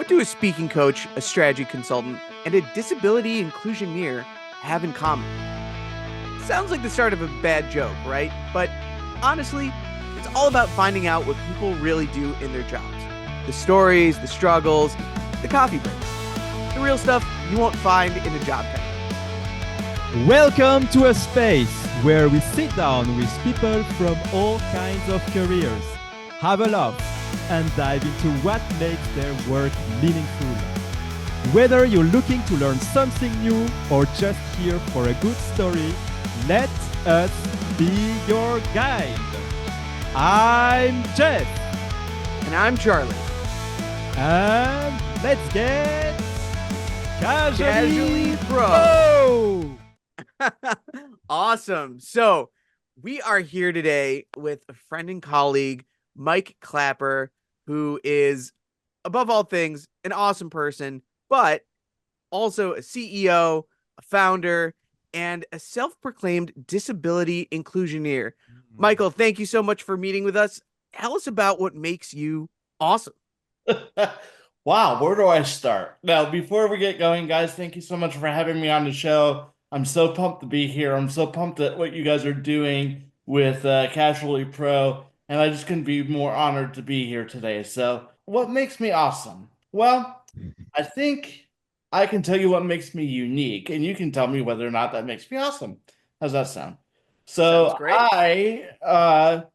What do a speaking coach, a strategy consultant, and a disability inclusioneer have in common? Sounds like the start of a bad joke, right? But honestly, it's all about finding out what people really do in their jobs. The stories, the struggles, the coffee breaks. The real stuff you won't find in a job title. Welcome to a space where we sit down with people from all kinds of careers, have a laugh, and dive into what makes their work meaningful. Whether you're looking to learn something new or just here for a good story, let us be your guide. I'm Jeff. And I'm Charlie. And let's get Casually Pro. Awesome. So we are here today with a friend and colleague, Mike Clapper, who is, above all things, an awesome person, but also a CEO, a founder, and a self-proclaimed disability inclusioneer. Michael, thank you so much for meeting with us. Tell us about what makes you awesome. Wow, where do I start? Now, before we get going, guys, thank you so much for having me on the show. I'm so pumped to be here. I'm so pumped at what you guys are doing with Casually Pro, and I just couldn't be more honored to be here today. So, what makes me awesome? Well, I think I can tell you what makes me unique, and you can tell me whether or not that makes me awesome. How's that sound? Sounds So, great. I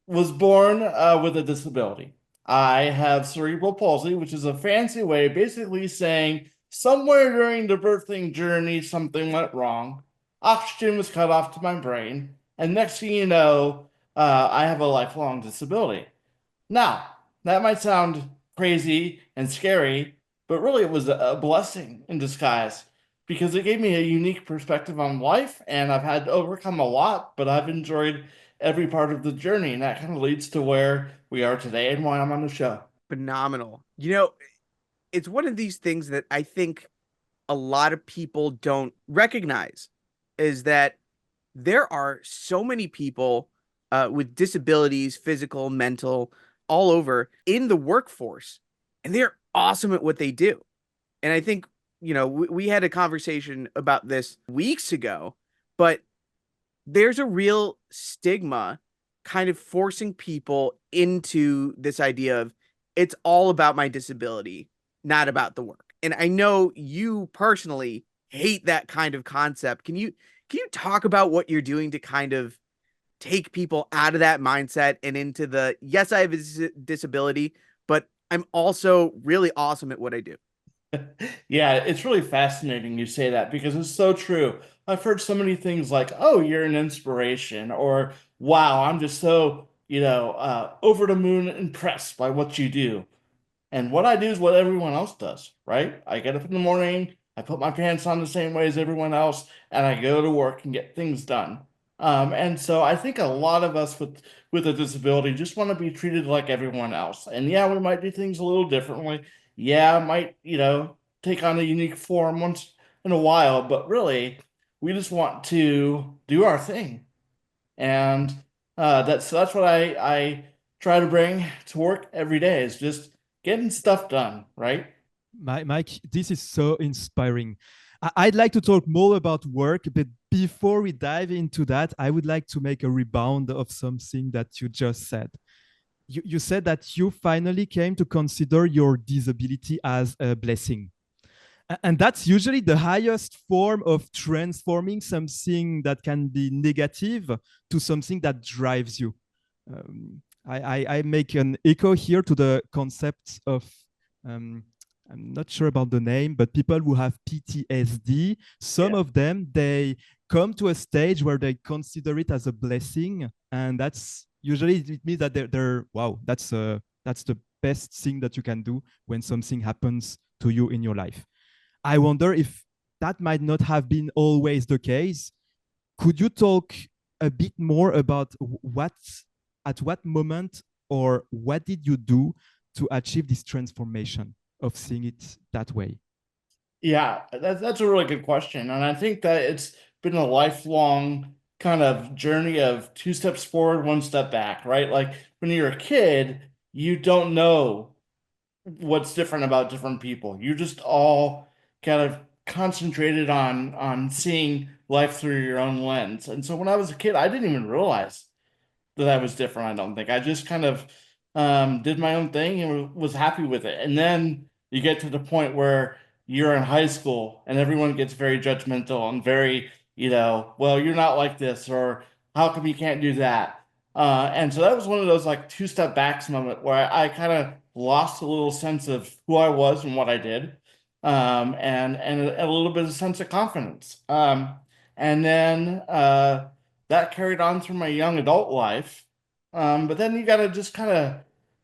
was born with a disability. I have cerebral palsy, which is a fancy way basically saying somewhere during the birthing journey, something went wrong. Oxygen was cut off to my brain. And next thing you know, I have a lifelong disability. Now, that might sound crazy and scary, but really it was a blessing in disguise because it gave me a unique perspective on life. And I've had to overcome a lot, but I've enjoyed every part of the journey. And that kind of leads to where we are today and why I'm on the show. Phenomenal. It's one of these things that I think a lot of people don't recognize is that there are so many people with disabilities, physical, mental, all over in the workforce, and they're awesome at what they do. And I think, we had a conversation about this weeks ago, but there's a real stigma kind of forcing people into this idea of it's all about my disability, not about the work. And I know you personally hate that kind of concept. Can you talk about what you're doing to kind of take people out of that mindset and into the, yes, I have a disability, but I'm also really awesome at what I do? Yeah, it's really fascinating you say that because it's so true. I've heard so many things like, oh, you're an inspiration, or wow, I'm just so, over the moon impressed by what you do. And what I do is what everyone else does, right? I get up in the morning, I put my pants on the same way as everyone else, and I go to work and get things done. And so I think a lot of us with a disability just want to be treated like everyone else. And yeah, we might do things a little differently. Yeah, might, take on a unique form once in a while, but really, we just want to do our thing. And that's what I try to bring to work every day is just getting stuff done, right? Mike, this is so inspiring. I'd like to talk more about work, but before we dive into that, I would like to make a rebound of something that you just said. You said that you finally came to consider your disability as a blessing. And that's usually the highest form of transforming something that can be negative to something that drives you. I make an echo here to the concept of I'm not sure about the name, but people who have PTSD, some of them, they come to a stage where they consider it as a blessing. And that's usually, it means that they're wow, that's the best thing that you can do when something happens to you in your life. I wonder if that might not have been always the case. Could you talk a bit more about at what moment, or what did you do to achieve this transformation of seeing it that way? Yeah, that's a really good question. And I think that it's been a lifelong kind of journey of two steps forward, one step back, right? Like when you're a kid, you don't know what's different about different people. You're just all kind of concentrated on seeing life through your own lens. And so when I was a kid, I didn't even realize that I was different. I don't think I just kind of did my own thing and was happy with it. And then you get to the point where you're in high school and everyone gets very judgmental and very, well, you're not like this, or how come you can't do that? And so that was one of those like two step backs moment where I kind of lost a little sense of who I was and what I did, and a little bit of sense of confidence. And then that carried on through my young adult life. But then you got to just kind of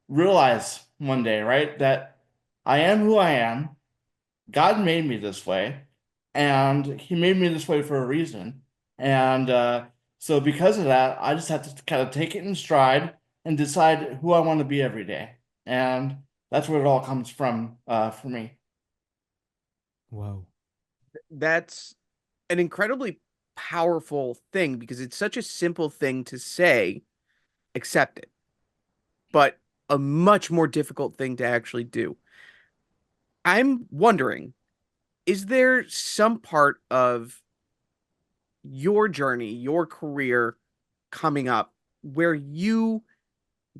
realize one day, right, that I am who I am. God made me this way, and He made me this way for a reason. And so, because of that, I just have to kind of take it in stride and decide who I want to be every day. And that's where it all comes from for me. Wow. That's an incredibly powerful thing because it's such a simple thing to say, accept it, but a much more difficult thing to actually do. I'm wondering, is there some part of your journey, your career coming up where you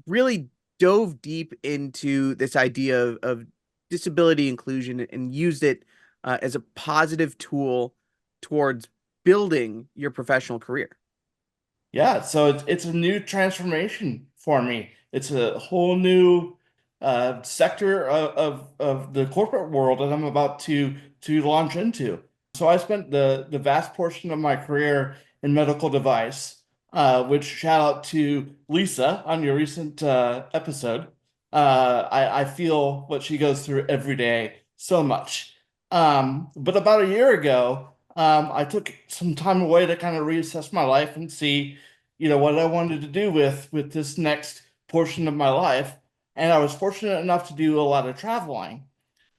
really dove deep into this idea of disability inclusion and used it as a positive tool towards building your professional career? Yeah, so it's a new transformation for me. It's a whole new sector of the corporate world that I'm about to launch into. So I spent the vast portion of my career in medical device, which shout out to Lisa on your recent episode. I feel what she goes through every day so much. But about a year ago, I took some time away to kind of reassess my life and see, what I wanted to do with this next portion of my life. And I was fortunate enough to do a lot of traveling.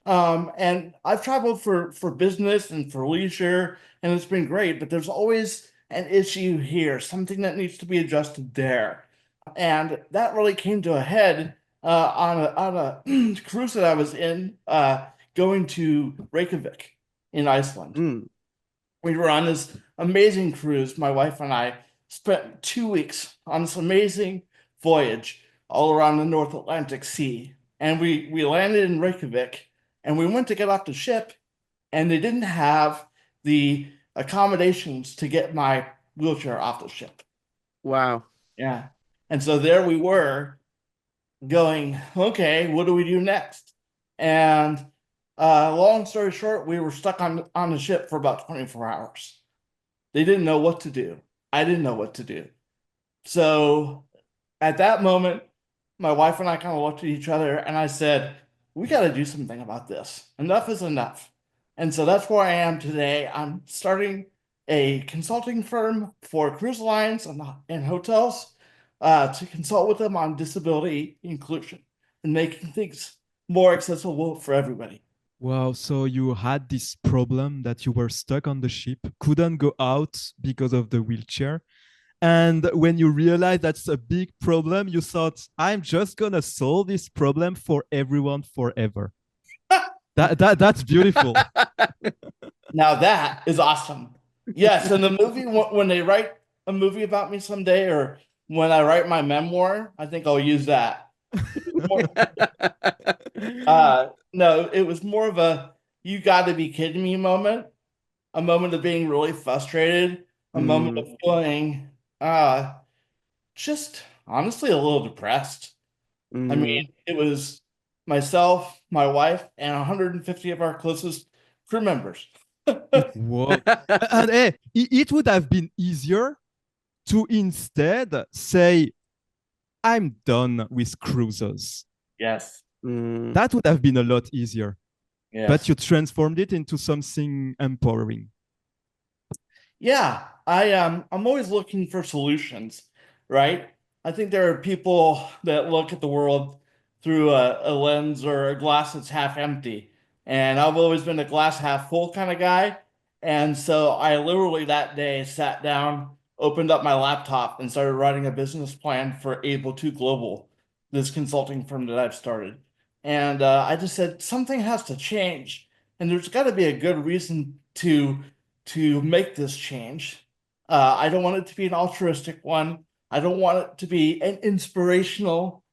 And I've traveled for business and for leisure, and it's been great, but there's always an issue here, something that needs to be adjusted there. And that really came to a head on a cruise that I was in, going to Reykjavik in Iceland. Mm, We were on this amazing cruise. My wife and I spent 2 weeks on this amazing voyage all around the North Atlantic Sea. And we landed in Reykjavik, and we went to get off the ship, and they didn't have the accommodations to get my wheelchair off the ship. wow. Yeah. And so there we were going, okay, what do we do next? And long story short, we were stuck on the ship for about 24 hours. They didn't know what to do. I didn't know what to do. So at that moment, my wife and I kind of looked at each other and I said, we got to do something about this. Enough is enough. And so that's where I am today. I'm starting a consulting firm for cruise lines and hotels, to consult with them on disability inclusion and making things more accessible for everybody. Wow. So you had this problem that you were stuck on the ship, couldn't go out because of the wheelchair. And when you realized that's a big problem, you thought, I'm just gonna solve this problem for everyone forever. That's beautiful. Now that is awesome. Yes, and the movie, when they write a movie about me someday, or when I write my memoir, I think I'll use that. No, it was more of a you got to be kidding me moment, a moment of being really frustrated, a moment Mm, of feeling uh just honestly a little depressed. I mm. mean, it was myself, my wife, and 150 of our closest crew members. Whoa. And hey, it would have been easier to instead say, I'm done with cruises. Yes, Mm. That would have been a lot easier. But yes. you transformed it into something empowering. Yeah, I'm always looking for solutions, right? I think there are people that look at the world through a lens or a glass that's half empty. And I've always been a glass half full kind of guy. And so I literally that day sat down, opened up my laptop, and started writing a business plan for Able to Global, this consulting firm that I've started. And I just said something has to change, and there's got to be a good reason to make this change. I don't want it to be an altruistic one. I don't want it to be an inspirational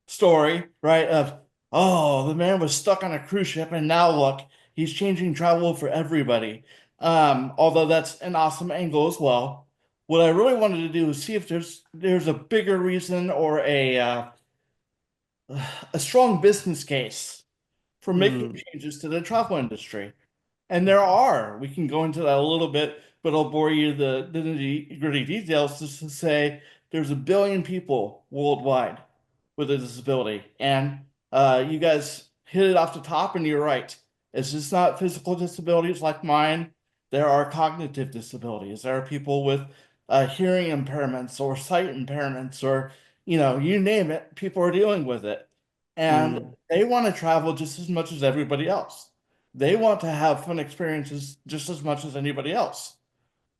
story, right? Of, oh, the man was stuck on a cruise ship and now look, he's changing travel for everybody. Although that's an awesome angle as well. What I really wanted to do is see if there's a bigger reason or a strong business case for making Mm, changes to the travel industry. And there are. We can go into that a little bit, but I'll bore you the nitty-gritty details just to say there's a billion people worldwide with a disability. And you guys hit it off the top, and you're right. It's just not physical disabilities like mine. There are cognitive disabilities. There are people with hearing impairments or sight impairments or, you name it, people are dealing with it. And mm, they want to travel just as much as everybody else. They want to have fun experiences just as much as anybody else.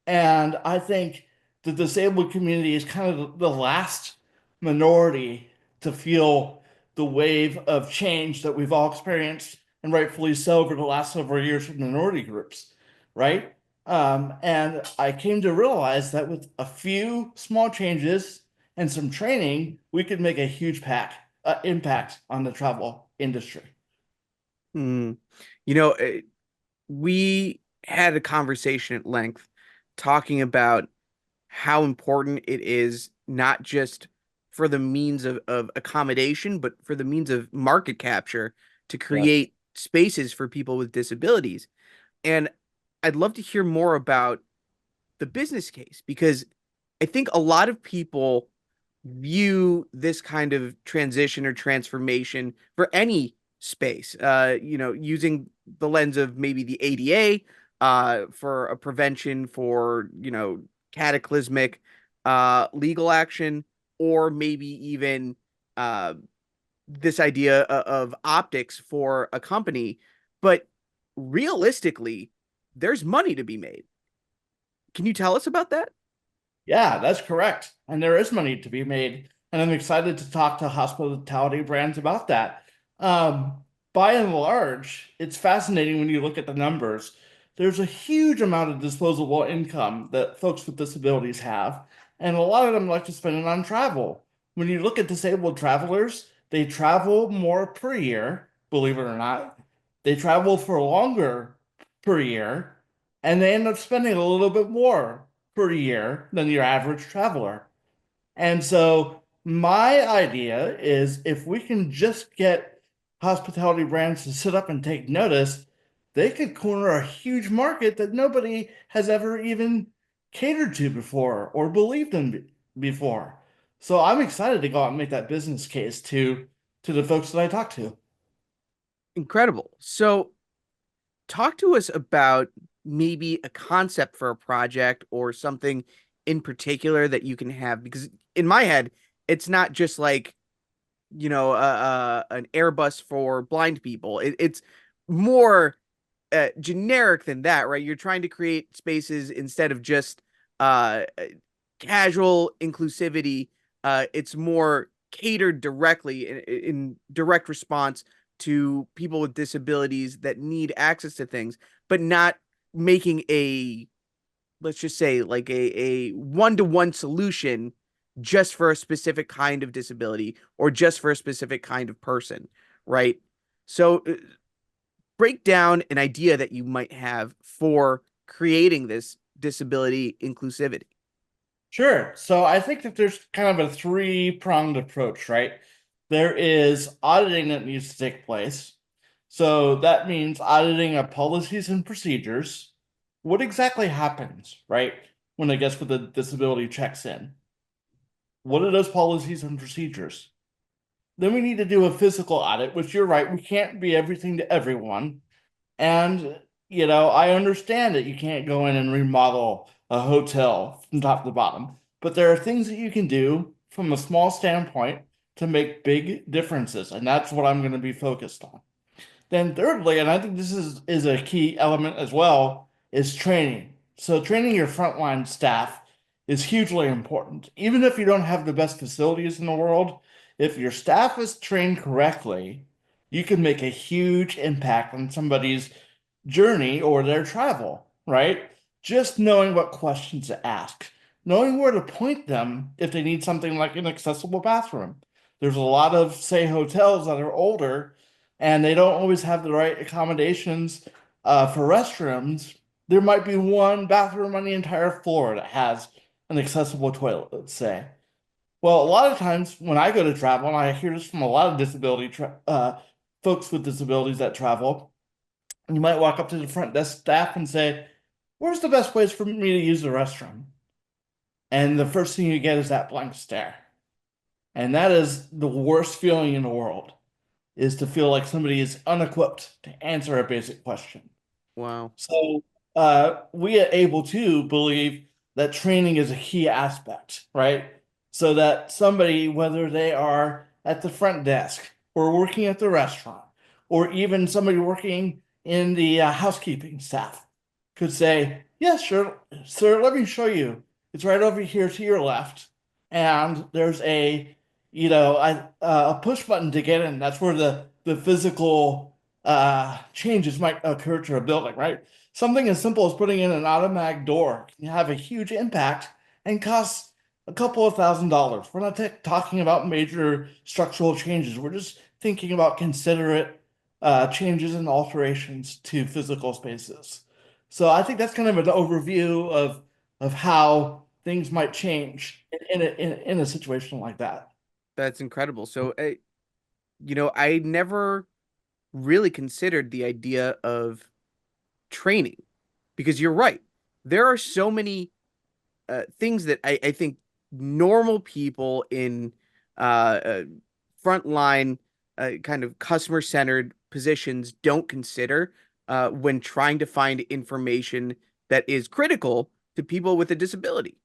And I think the disabled community is kind of the last minority to feel the wave of change that we've all experienced, and rightfully so, over the last several years with minority groups, right? And I came to realize that with a few small changes and some training, we could make a huge impact on the travel industry. mm. You know, we had a conversation at length talking about how important it is not just for the means of accommodation, but for the means of market capture to Yes. create spaces for people with disabilities. And I'd love to hear more about the business case because I think a lot of people view this kind of transition or transformation for any space, using the lens of maybe the ADA for a prevention for, cataclysmic legal action, or maybe even uh, this idea of optics for a company. But realistically, there's money to be made. Can you tell us about that? Yeah, that's correct. And there is money to be made. And I'm excited to talk to hospitality brands about that. By and large, it's fascinating when you look at the numbers. There's a huge amount of disposable income that folks with disabilities have, and a lot of them like to spend it on travel. When you look at disabled travelers, they travel more per year, believe it or not. They travel for longer per year, and they end up spending a little bit more per year than your average traveler. And so my idea is if we can just get hospitality brands to sit up and take notice, they could corner a huge market that nobody has ever even catered to before or believed in before. So I'm excited to go out and make that business case to the folks that I talk to. Incredible. So, talk to us about maybe a concept for a project or something in particular that you can have, because in my head, it's not just like, an Airbus for blind people. It's more generic than that, right? You're trying to create spaces instead of just casual inclusivity. It's more catered directly in direct response to people with disabilities that need access to things, but not making a, let's just say, like a one-to-one solution just for a specific kind of disability or just for a specific kind of person, right? So break down an idea that you might have for creating this disability inclusivity. Sure. So I think that there's kind of a three-pronged approach, right? There is auditing that needs to take place. So that means auditing of policies and procedures. What exactly happens, right, when a guest with a disability checks in? What are those policies and procedures? Then we need to do a physical audit, which you're right, we can't be everything to everyone. And, I understand that you can't go in and remodel a hotel from top to bottom, but there are things that you can do from a small standpoint to make big differences. And that's what I'm going to be focused on. Then thirdly, and I think this is a key element as well, is training. So training your frontline staff is hugely important. Even if you don't have the best facilities in the world, if your staff is trained correctly, you can make a huge impact on somebody's journey or their travel, right? Just knowing what questions to ask, knowing where to point them if they need something like an accessible bathroom. There's a lot of, say, hotels that are older and they don't always have the right accommodations for restrooms. There might be one bathroom on the entire floor that has an accessible toilet, let's say. Well, a lot of times when I go to travel, and I hear this from a lot of folks with disabilities that travel, you might walk up to the front desk staff and say, "Where's the best place for me to use the restroom?" And the first thing you get is that blank stare. And that is the worst feeling in the world, is to feel like somebody is unequipped to answer a basic question. Wow. So we are able to believe that training is a key aspect, right? So that somebody, whether they are at the front desk or working at the restaurant, or even somebody working in the housekeeping staff, could say, "Yes, sure, sir, let me show you. It's right over here to your left, and there's a push button to get in. That's where the physical changes might occur to a building, right? Something as simple as putting in an automatic door can have a huge impact and cost a couple of $1,000s. We're not talking about major structural changes. We're just thinking about considerate changes and alterations to physical spaces. So I think that's kind of an overview of how things might change in a situation like that. That's incredible. So, I never really considered the idea of training because you're right. There are so many things that I think normal people in uh, frontline, kind of customer centered positions don't consider when trying to find information that is critical to people with a disability,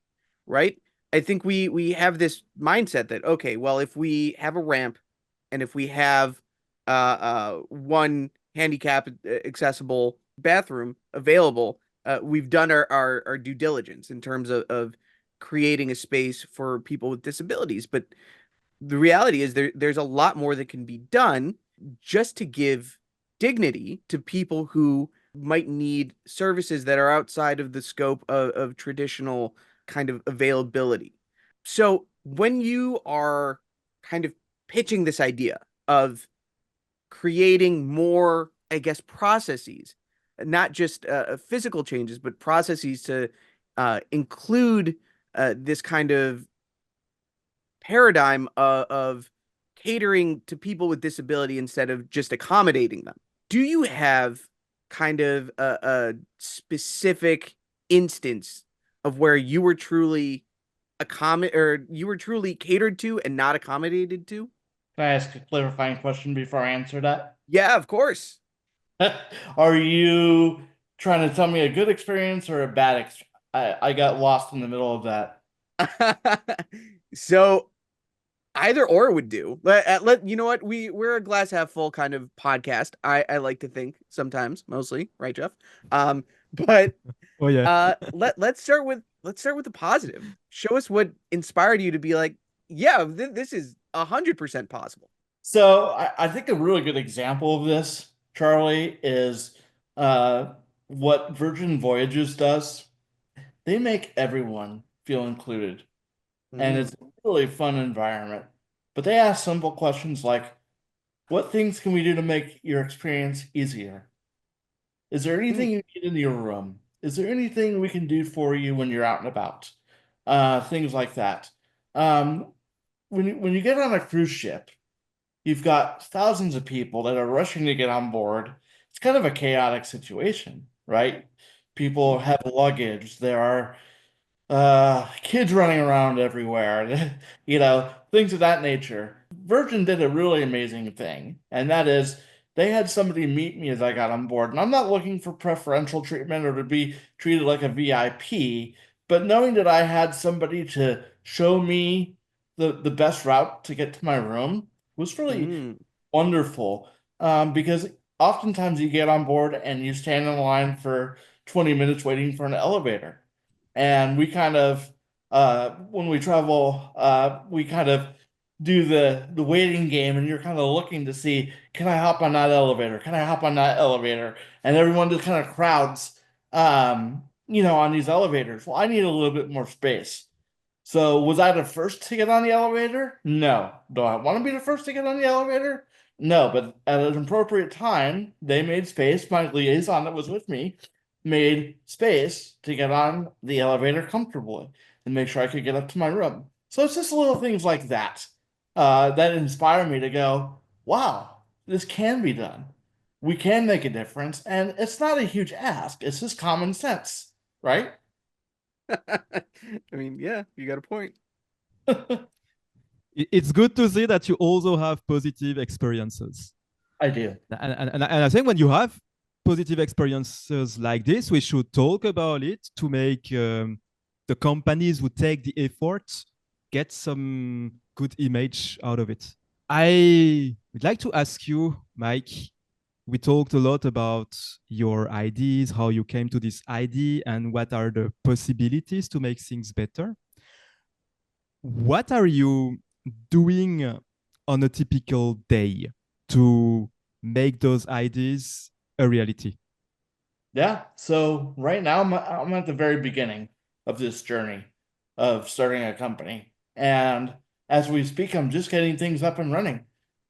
right? I think we have this mindset that, okay, well, if we have a ramp and if we have one handicap accessible bathroom available, we've done our due diligence in terms of creating a space for people with disabilities. But the reality is there's a lot more that can be done just to give dignity to people who might need services that are outside of the scope of traditional kind of availability. So when you are kind of pitching this idea of creating more, I guess, processes, not just physical changes, but processes to include this kind of paradigm of catering to people with disability instead of just accommodating them. Do you have kind of a specific instance of where you were truly you were truly catered to and not accommodated to? Can I ask a clarifying question before I answer that? Yeah, of course. Are you trying to tell me a good experience or a bad experience? I got lost in the middle of that. So either or would do. Let you know what, we're a glass half full kind of podcast. I like to think sometimes, mostly, right, Jeff? But Oh yeah. let's start with the positive. Show us what inspired you to be like, yeah, this is 100% possible. So I think a really good example of this, Charlie, is uh, what Virgin Voyages does. They make everyone feel included, and Mm, it's a really fun environment. But they ask simple questions like, "What things can we do to make your experience easier? Is there mm, anything you need in your room? Is there anything we can do for you when you're out and about?" Things like that. Um, when you get on a cruise ship, you've got thousands of people that are rushing to get on board. It's kind of a chaotic situation, right? People mm, have luggage. There are kids running around everywhere, things of that nature. Virgin did a really amazing thing, and that is they had somebody meet me as I got on board. And I'm not looking for preferential treatment or to be treated like a VIP, but knowing that I had somebody to show me the best route to get to my room was really mm, wonderful. Because oftentimes you get on board and you stand in line for 20 minutes waiting for an elevator. And we kind of, when we travel, we kind of do the waiting game, and you're kind of looking to see, can I hop on that elevator? Can I hop on that elevator? And everyone just kind of crowds, on these elevators. Well, I need a little bit more space. So was I the first to get on the elevator? No. Do I want to be the first to get on the elevator? No, but at an appropriate time, they made space. My liaison that was with me made space to get on the elevator comfortably and make sure I could get up to my room. So it's just little things like that that inspire me to go, wow, this can be done. We can make a difference, and it's not a huge ask. It's just common sense, right? I mean, yeah, you got a point. It's good to see that you also have positive experiences. I do. And I think when you have positive experiences like this, we should talk about it to make the companies who take the effort get some good image out of it. I would like to ask you, Mike. We talked a lot about your ideas, how you came to this idea, and what are the possibilities to make things better. What are you doing on a typical day to make those ideas a reality? Yeah. So right now I'm at the very beginning of this journey of starting a company. And as we speak, I'm just getting things up and running.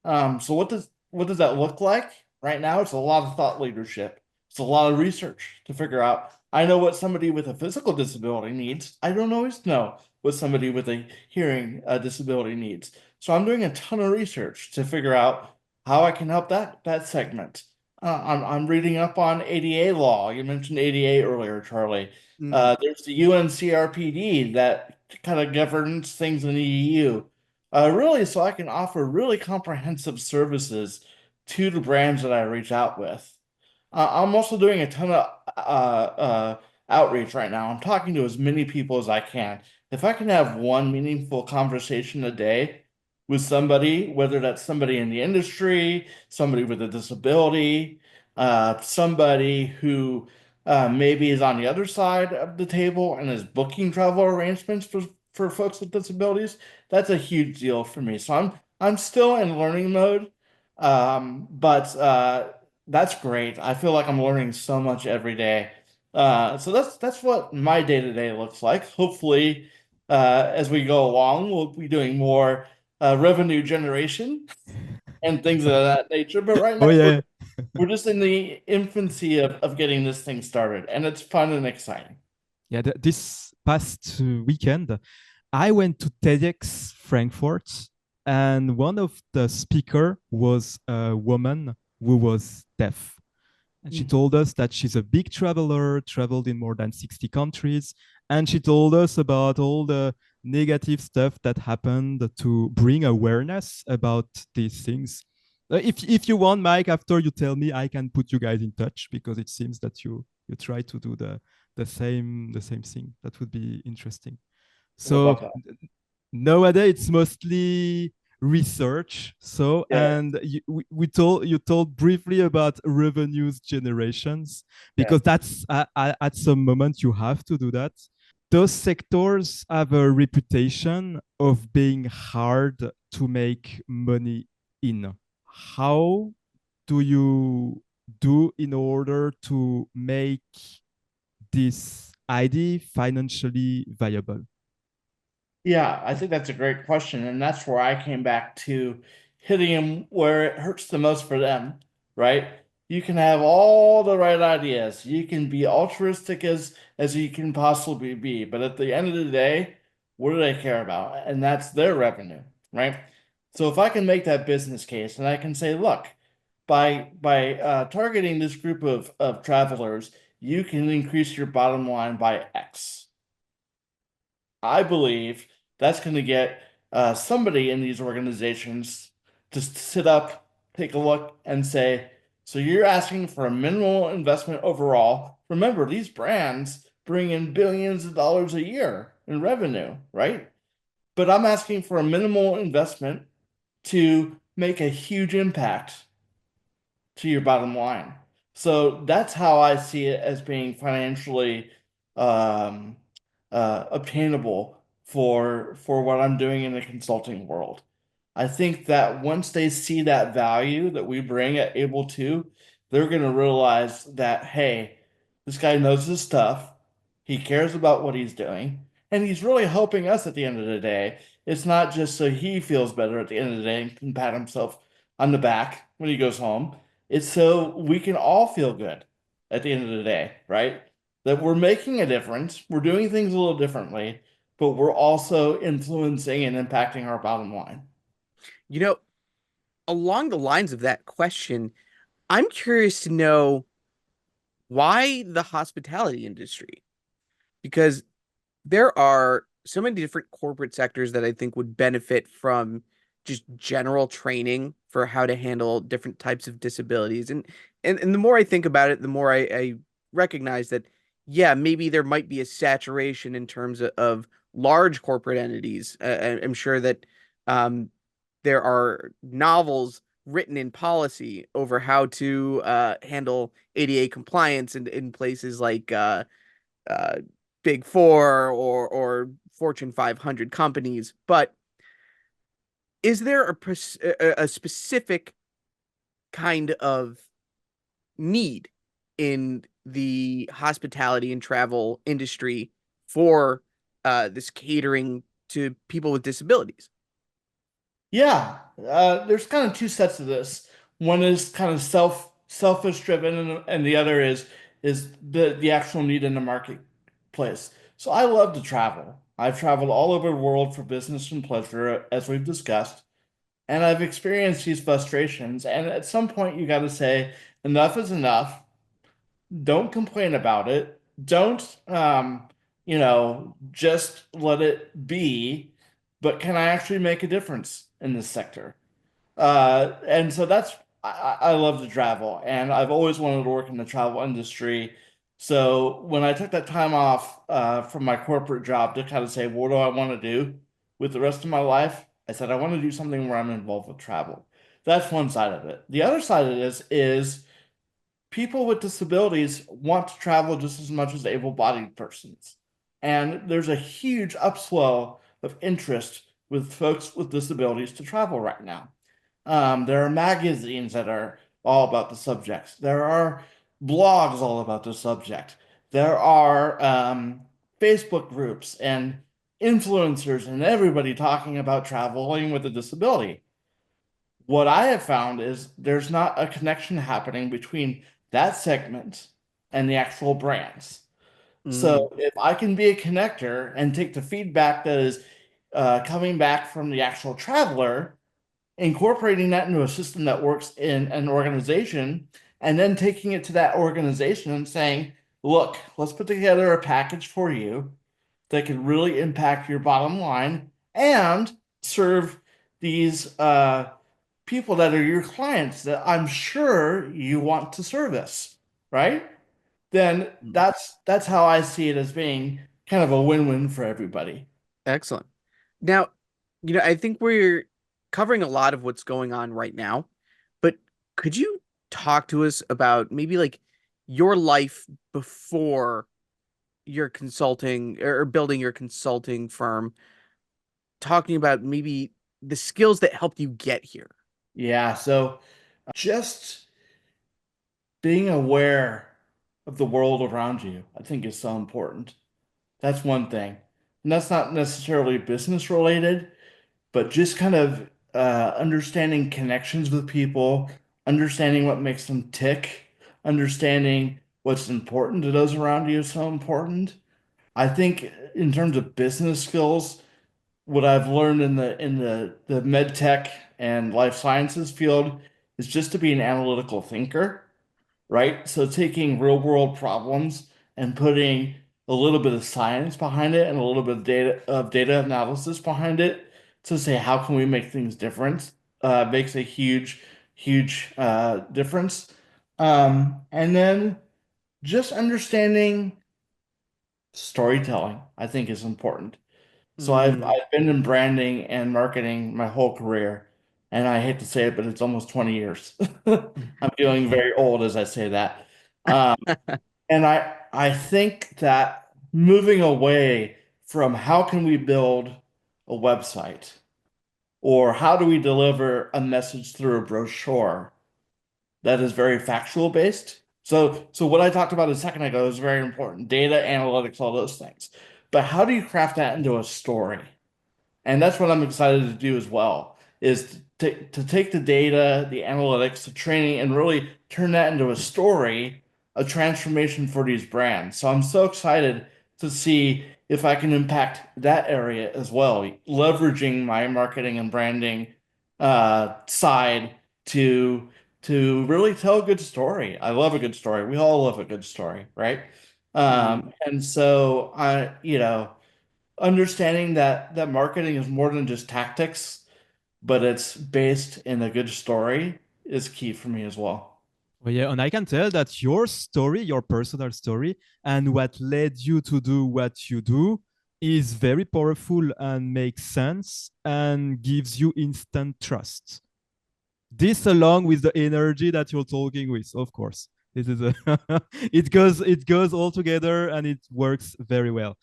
So what does that look like? Right now, it's a lot of thought leadership. It's a lot of research to figure out. I know what somebody with a physical disability needs. I don't always know what somebody with a hearing disability needs. So I'm doing a ton of research to figure out how I can help that segment. I'm reading up on ADA law. You mentioned ADA earlier, Charlie. Mm. There's the UNCRPD that kind of governs things in the EU. Really, so I can offer really comprehensive services to the brands that I reach out with. I'm also doing a ton of outreach right now. I'm talking to as many people as I can. If I can have one meaningful conversation a day with somebody, whether that's somebody in the industry, somebody with a disability, somebody who maybe is on the other side of the table and is booking travel arrangements for folks with disabilities, that's a huge deal for me. So I'm still in learning mode, but that's great. I feel like I'm learning so much every day. So that's what my day to day looks like. Hopefully, as we go along, we'll be doing more revenue generation and things of that nature. But right Oh now, we're yeah, we're just in the infancy of getting this thing started, and it's fun and exciting. yeah. This past weekend, I went to TEDx Frankfurt, and one of the speaker was a woman who was deaf. And she Mm. told us that she's a big traveler, traveled in more than 60 countries. And she told us about all the negative stuff that happened to bring awareness about these things. If you want, Mike, after you tell me, I can put you guys in touch because it seems that you try to do the same thing. That would be interesting. Would So love that. nowadays it's mostly research. So Yeah, and you told briefly about revenues generations yeah. because that's at some moment you have to do that. Those sectors have a reputation of being hard to make money in. How do you do in order to make this idea financially viable? Yeah, I think that's a great question. And that's where I came back to hitting them where it hurts the most for them, right? You can have all the right ideas. You can be altruistic as you can possibly be, but at the end of the day, what do they care about? And that's their revenue, right? So if I can make that business case and I can say, look, by targeting this group of travelers, you can increase your bottom line by X. I believe that's going to get somebody in these organizations to sit up, take a look, and say, so you're asking for a minimal investment overall. Remember, these brands bring in billions of dollars a year in revenue, right? But I'm asking for a minimal investment to make a huge impact to your bottom line. So that's how I see it as being financially um, obtainable for what I'm doing in the consulting world. I think that once they see that value that we bring at Able to, they're going to realize that, hey, this guy knows his stuff. He cares about what he's doing, and he's really helping us at the end of the day. It's not just so he feels better at the end of the day and can pat himself on the back when he goes home. It's so we can all feel good at the end of the day, right? That we're making a difference, we're doing things a little differently, but we're also influencing and impacting our bottom line. You know, along the lines of that question, I'm curious to know why the hospitality industry? Because there are so many different corporate sectors that I think would benefit from just general training for how to handle different types of disabilities. And the more I think about it, the more I recognize that, yeah, maybe there might be a saturation in terms of large corporate entities. I'm sure that um, there are novels written in policy over how to handle ADA compliance in places like uh, Big Four or Fortune 500 companies. But is there a specific kind of need in the hospitality and travel industry for this catering to people with disabilities? Yeah, there's kind of two sets of this. One is kind of selfish driven, and the other is the actual need in the marketplace. So I love to travel. I've traveled all over the world for business and pleasure, as we've discussed, and I've experienced these frustrations. And at some point, you got to say, enough is enough. Don't complain about it. Don't, just let it be. But can I actually make a difference in this sector? And so I love to travel, and I've always wanted to work in the travel industry. So when I took that time off from my corporate job to kind of say, what do I want to do with the rest of my life? I said, I want to do something where I'm involved with travel. That's one side of it. The other side of this is people with disabilities want to travel just as much as able-bodied persons. And there's a huge upswell of interest with folks with disabilities to travel right now. There are magazines that are all about the subjects. There are blogs all about the subject. There are Facebook groups and influencers and everybody talking about traveling with a disability. What I have found is there's not a connection happening between that segment and the actual brands. Mm, So if I can be a connector and take the feedback that is coming back from the actual traveler, incorporating that into a system that works in an organization, and then taking it to that organization and saying, look, let's put together a package for you that can really impact your bottom line and serve these people that are your clients that I'm sure you want to service, right? Then mm. that's how I see it as being kind of a win-win for everybody. Excellent. Now, I think we're covering a lot of what's going on right now, but could you talk to us about maybe like your life before your consulting or building your consulting firm, talking about maybe the skills that helped you get here? Yeah, so just being aware of the world around you, I think is so important. That's one thing. And that's not necessarily business related, but just kind of understanding connections with people, understanding what makes them tick, understanding what's important to those around you is so important. I think in terms of business skills, what I've learned in the med tech and life sciences field is just to be an analytical thinker, right? So taking real world problems and putting a little bit of science behind it and a little bit of data analysis behind it to say how can we make things different makes a huge difference. And then just understanding storytelling, I think, is important. So Mm. I've been in branding and marketing my whole career, and I hate to say it, but it's almost 20 years. I'm feeling very old as I say that. Um, and I think that moving away from how can we build a website Or how do we deliver a message through a brochure that is very factual based? So what I talked about a second ago is very important. Data, analytics, all those things. But how do you craft that into a story? And that's what I'm excited to do as well, is to take the data, the analytics, the training, and really turn that into a story, a transformation for these brands. So I'm so excited to see if I can impact that area as well, leveraging my marketing and branding side to really tell a good story. I love a good story. We all love a good story, right? Mhm. And so understanding that marketing is more than just tactics, but it's based in a good story is key for me as well. Well, yeah, and I can tell that your story, your personal story, and what led you to do what you do is very powerful and makes sense and gives you instant trust. This along with the energy that you're talking with, of course. This is a it goes all together and it works very well.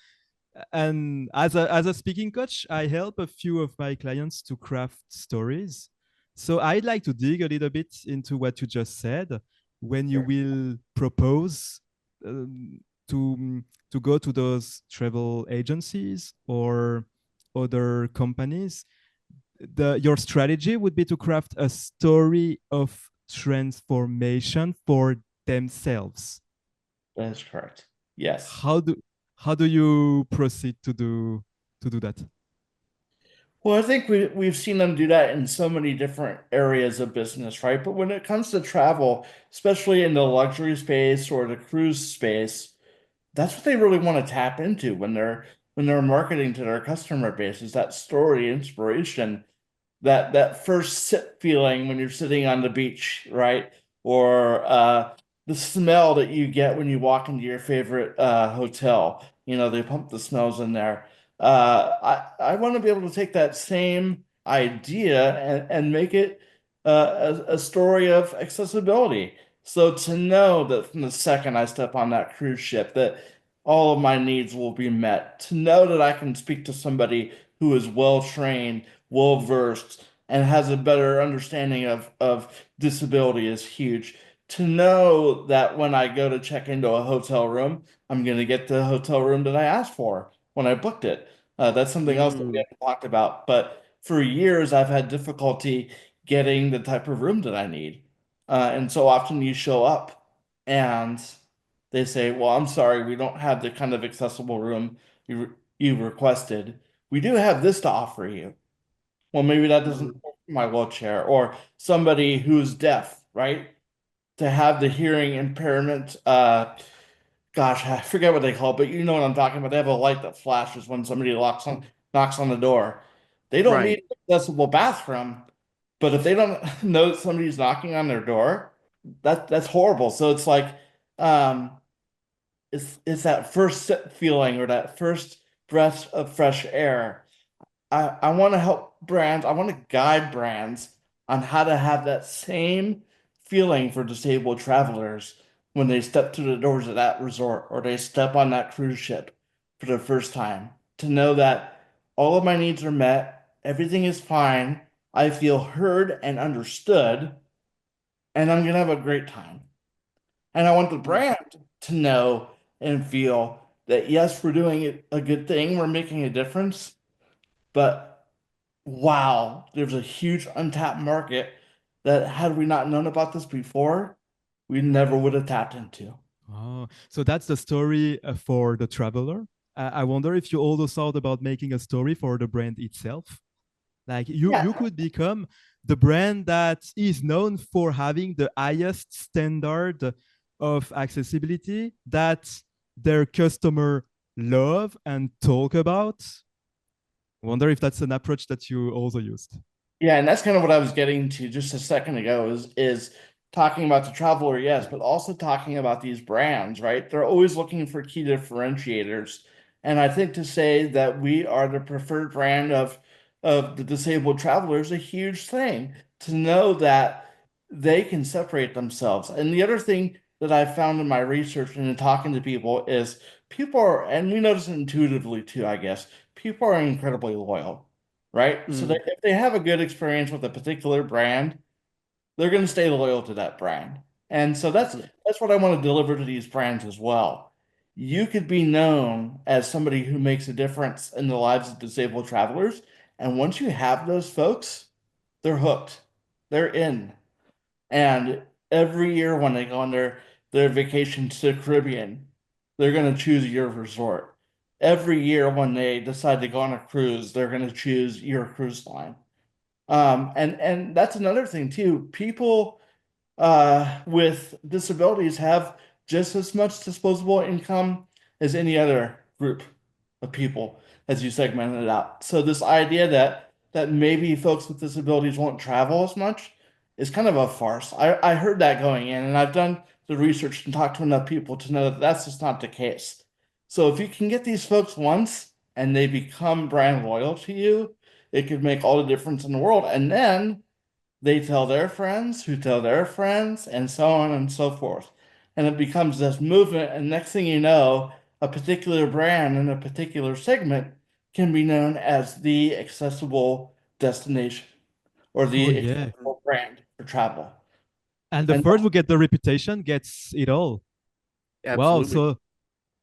And as a speaking coach, I help a few of my clients to craft stories. So I'd like to dig a little bit into what you just said. When you Sure. will propose to to go to those travel agencies or other companies, your strategy would be to craft a story of transformation for themselves. That is correct. Yes. how do how do you proceed to do that? Well, I think we've seen them do that in so many different areas of business, right? But when it comes to travel, especially in the luxury space or the cruise space, that's what they really want to tap into when they're marketing to their customer base is that story, inspiration, that first sit feeling when you're sitting on the beach, right? Or the smell that you get when you walk into your favorite hotel. You know, they pump the smells in there. I want to be able to take that same idea and make it a story of accessibility. So to know that from the second I step on that cruise ship, that all of my needs will be met. To know that I can speak to somebody who is well trained, well versed, and has a better understanding of disability is huge. To know that when I go to check into a hotel room, I'm going to get the hotel room that I asked for when I booked it. That's something else that we Mm. haven't talked about. But for years, I've had difficulty getting the type of room that I need. And so often you show up and they say, well, I'm sorry, we don't have the kind of accessible room you requested. We do have this to offer you. Well, maybe that doesn't Mm. work for my wheelchair or somebody who's deaf, right? To have the hearing impairment, gosh, I forget what they call it, but you know what I'm talking about. They have a light that flashes when somebody knocks on the door. They don't Right. need an accessible bathroom, but if they don't know that somebody's knocking on their door, that's horrible. So it's like, um, it's that first feeling or that first breath of fresh air. I want to help brands, I want to guide brands on how to have that same feeling for disabled travelers when they step through the doors of that resort or they step on that cruise ship for the first time. To know that all of my needs are met, everything is fine, I feel heard and understood, and I'm gonna have a great time. And I want the Mm. brand to know and feel that yes, we're doing a good thing, we're making a difference, but wow, there's a huge untapped market that had we not known about this before, we never would have tapped into. Oh, so that's the story for the traveler. I wonder if you also thought about making a story for the brand itself. Like you Yeah, could become the brand that is known for having the highest standard of accessibility that their customer love and talk about. Wonder if that's an approach that you also used. yeah, and that's kind of what I was getting to just a second ago is talking about the traveler, yes, but also talking about these brands, right? They're always looking for key differentiators. And I think to say that we are the preferred brand of the disabled traveler is a huge thing to know that they can separate themselves. And the other thing that I found in my research and in talking to people is people are, and we notice it intuitively too, I guess, people are incredibly loyal, right? So Mm. that if they have a good experience with a particular brand, they're going to stay loyal to that brand. And so Mhm. that's what I want to deliver to these brands as well. You could be known as somebody who makes a difference in the lives of disabled travelers. And once you have those folks, they're hooked. They're in. And every year when they go on their vacation to the Caribbean, they're going to choose your resort. Every year when they decide to go on a cruise, they're going to choose your cruise line. And that's another thing too. People with disabilities have just as much disposable income as any other group of people, as you segmented it out. So this idea that maybe folks with disabilities won't travel as much is kind of a farce. I heard that going in, and I've done the research and talked to enough people to know that that's just not the case. So if you can get these folks once and they become brand loyal to you, it could make all the difference in the world. And then they tell their friends who tell their friends, and so on and so forth. And it becomes this movement. And next thing you know, a particular brand in a particular segment can be known as the accessible destination or Oh the yeah. accessible brand for travel. And the And first who get the reputation gets it all. Wow. Absolutely. So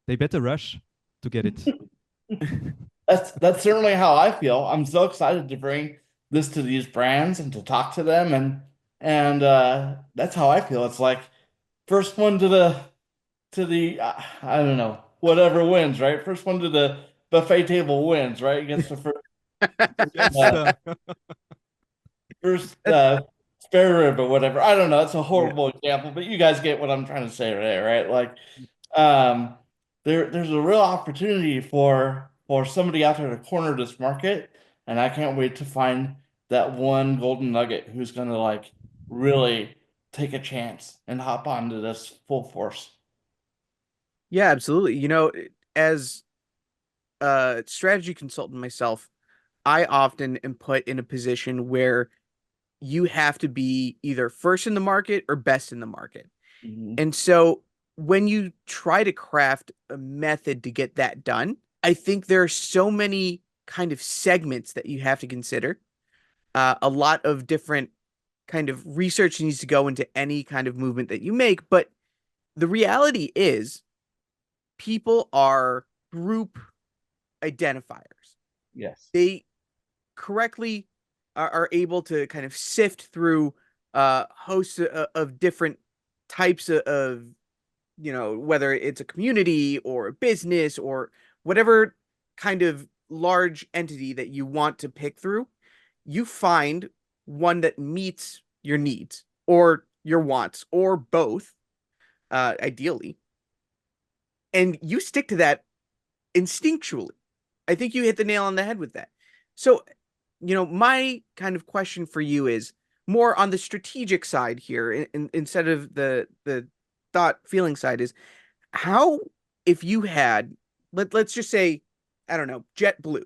they better rush to get it. that's certainly how I feel. I'm so excited to bring this to these brands and to talk to them, and that's how I feel. It's like first one to the I don't know, whatever wins, right? First one to the buffet table wins, right? Against the Yes. uh, first That's spare rib or whatever. I don't know. It's a yeah. horrible example, but you guys get what I'm trying to say there, right? Like, um, there's a real opportunity for somebody out there to corner this market, and I can't wait to find that one golden nugget who's gonna like really take a chance and hop onto this full force. Yeah, absolutely. As a strategy consultant myself, I often am put in a position where you have to be either first in the market or best in the market. Mhm. And so when you try to craft a method to get that done, I think there are so many kind of segments that you have to consider. A lot of different kind of research needs to go into any kind of movement that you make. But the reality is, people are group identifiers. Yes. They correctly are able to kind of sift through hosts of different types of, whether it's a community or a business or whatever kind of large entity that you want to pick through, you find one that meets your needs or your wants or both, ideally, and you stick to that instinctually. I think you hit the nail on the head with that. So, my kind of question for you is more on the strategic side here, instead of the thought feeling side. Is how, if you had, let's just say, I don't know, JetBlue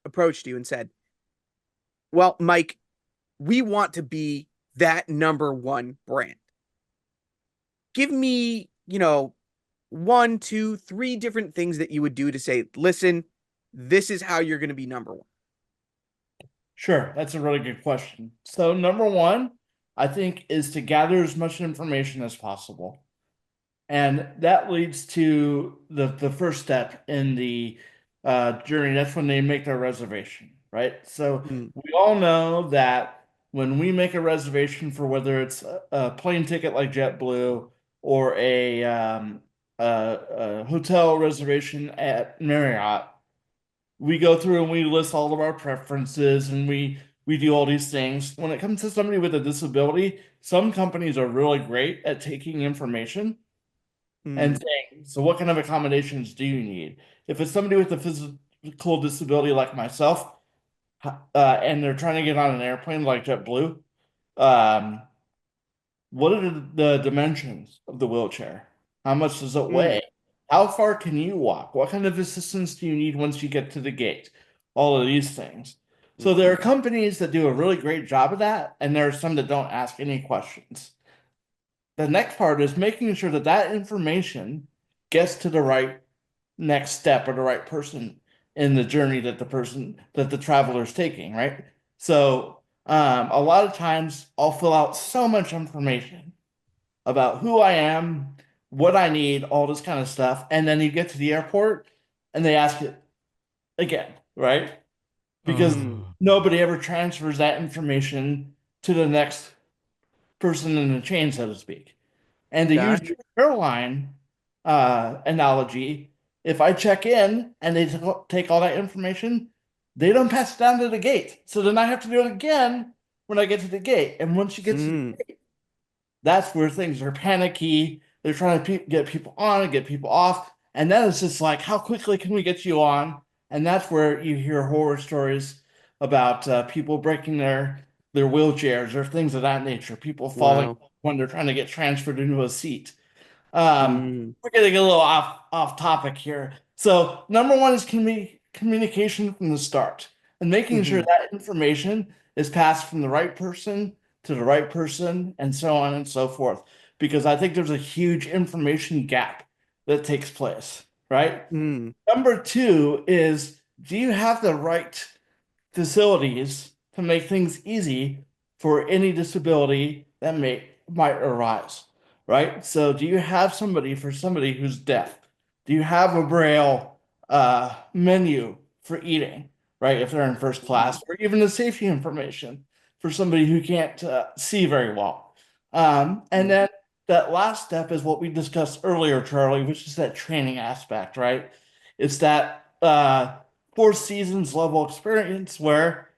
approached you and said, "Well, Mike, we want to be that number one brand. Give me, one, two, three different things that you would do to say, listen, this is how you're going to be number one." Sure, that's a really good question. So, number one, I think, is to gather as much information as possible. And that leads to the first step in the journey. That's when they make their reservation, right? So, Mm, we all know that when we make a reservation for whether it's a plane ticket like JetBlue or a hotel reservation at Marriott, we go through and we list all of our preferences and we do all these things. When it comes to somebody with a disability, some companies are really great at taking information and mm, saying, so what kind of accommodations do you need? If it's somebody with a physical disability like myself, and they're trying to get on an airplane like JetBlue, um, what are the dimensions of the wheelchair? How much does it mm, weigh? How far can you walk? What kind of assistance do you need once you get to the gate? All of these things. So there mhm, are companies that do a really great job of that, and there are some that don't ask any questions. The next part is making sure that that information gets to the right next step or the right person. in the journey that the traveler is taking, right? So a lot of times I'll fill out so much information about who I am, what I need, all this kind of stuff. And then you get to the airport and they ask it again, right? Because Mm, Oh. nobody ever transfers that information to the next person in the chain, so to speak. And to use gotcha. your airline analogy, if I check in and they take all that information, they don't pass it down to the gate. So then I have to do it again when I get to the gate. And once you get to the Mm, gate, that's where things are panicky. They're trying to get people on and get people off. And then it's just like, how quickly can we get you on? And that's where you hear horror stories about people breaking their wheelchairs or things of that nature, people falling wow. when they're trying to get transferred into a seat. Mm, We're getting a little off topic here. So number one is communication from the start and making sure hmm that information is passed from the right person to the right person and so on and so forth. Because I think there's a huge information gap that takes place, right? mm, Number two is, do you have the right facilities to make things easy for any disability that might arise, right? So do you have somebody for somebody who's deaf? Do you have a braille menu for eating, right? If they're in first mm, class, or even the safety information for somebody who can't see very well. And mm, then that last step is what we discussed earlier, Charlie, which is that training aspect, right? It's that Four Seasons level experience where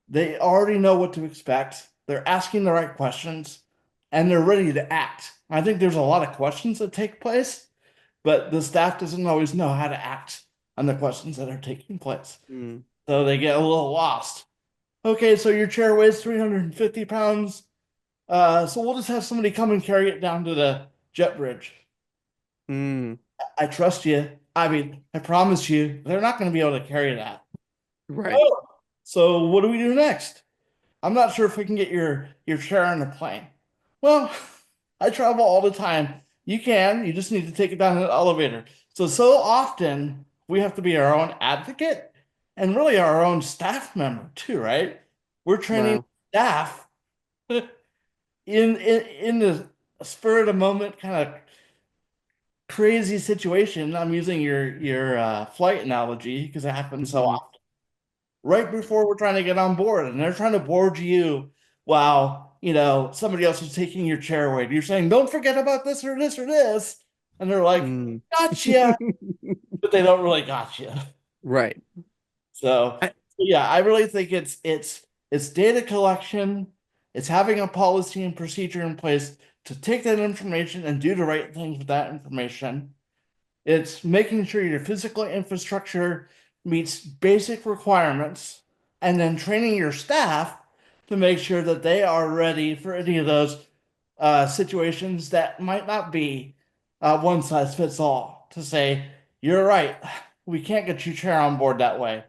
they already know what to expect. They're asking the right questions and they're ready to act. I think there's a lot of questions that take place, but the staff doesn't always know how to act on the questions that are taking place. mm. So they get a little lost. Okay, so your chair weighs 350 pounds. So we'll just have somebody come and carry it down to the jet bridge. Mm, I trust you. I mean, I promise you, they're not going to be able to carry that. right. Oh, so what do we do next? I'm not sure if we can get your chair on the plane. Well, I travel all the time. You can, you just need to take it down in the elevator. So often we have to be our own advocate and really our own staff member too, right? We're training Wow. staff in the spur of the moment kind of crazy situation. I'm using your flight analogy because it happens so Hmm often. Right before we're trying to get on board, and they're trying to board you while somebody else is taking your chair away. You're saying, "Don't forget about this or this or this," and they're like, Mm. "Gotcha," but they don't really gotcha. Right. So, I, yeah, I really think it's data collection, it's having a policy and procedure in place to take that information and do the right things with that information. It's making sure your physical infrastructure meets basic requirements and then training your staff to make sure that they are ready for any of those situations that might not be one size fits all. To say, you're right, we can't get your chair on board that way.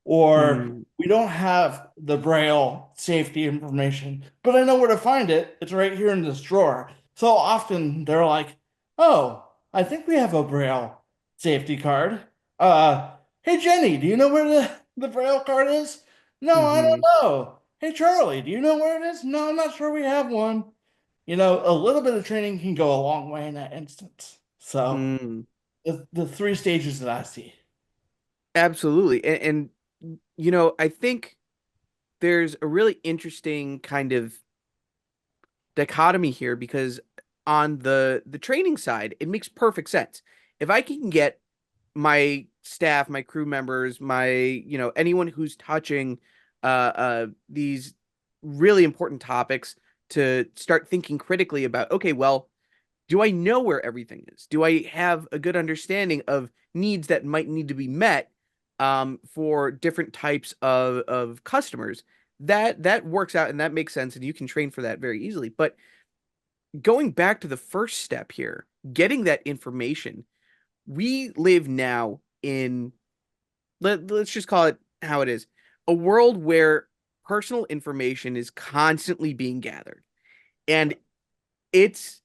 Or mm, we don't have the Braille safety information, but I know where to find it. It's right here in this drawer. So often they're like, oh, I think we have a Braille safety card. Uh, hey Jenny, do you know where the Braille card is? No, I don't hmm know. Hey Charlie, do you know where it is? No, I'm not sure we have one. A little bit of training can go a long way in that instance. So mm. the three stages that I see. Absolutely. I think there's a really interesting kind of dichotomy here because on the training side, it makes perfect sense. If I can get my staff, my crew members, anyone who's touching these really important topics to start thinking critically about, okay, well, do I know where everything is? Do I have a good understanding of needs that might need to be met for different types of customers? That works out and that makes sense, and you can train for that very easily. But going back to the first step here, getting that information, we live now in let's just call it how it is, a world where personal information is constantly being gathered. And it's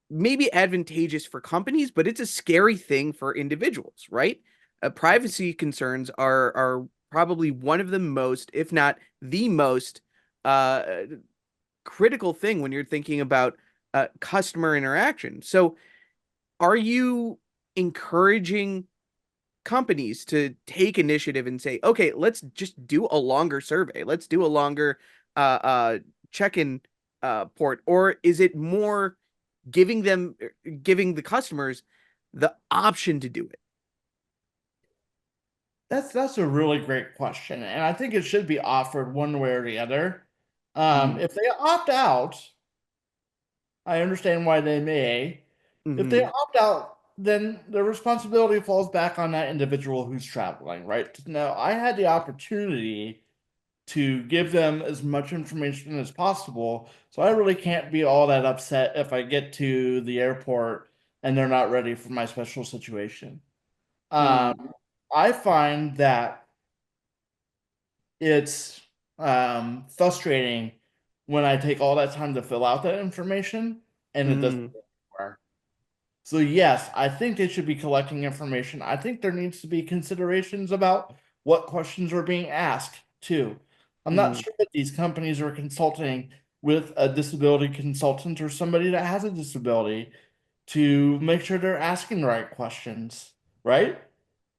maybe advantageous for companies, but it's a scary thing for individuals, right? privacy concerns are probably one of the most, if not the most, uh, critical thing when you're thinking about customer interaction. So, are you encouraging companies to take initiative and say, okay, let's just do a longer survey. Let's do a longer uh, check-in port, or is it more giving the customers the option to do it? That's a really great question, and I think it should be offered one way or the other. Mm, If they opt out, I understand why they may. If they hmm opt out, then the responsibility falls back on that individual who's traveling, right? Now, I had the opportunity to give them as much information as possible, so I really can't be all that upset if I get to the airport and they're not ready for my special situation. mm, I find that it's frustrating when I take all that time to fill out that information and it doesn't mm, go anywhere. So yes, I think they should be collecting information. I think there needs to be considerations about what questions are being asked too. I'm not mm, sure that these companies are consulting with a disability consultant or somebody that has a disability to make sure they're asking the right questions, right?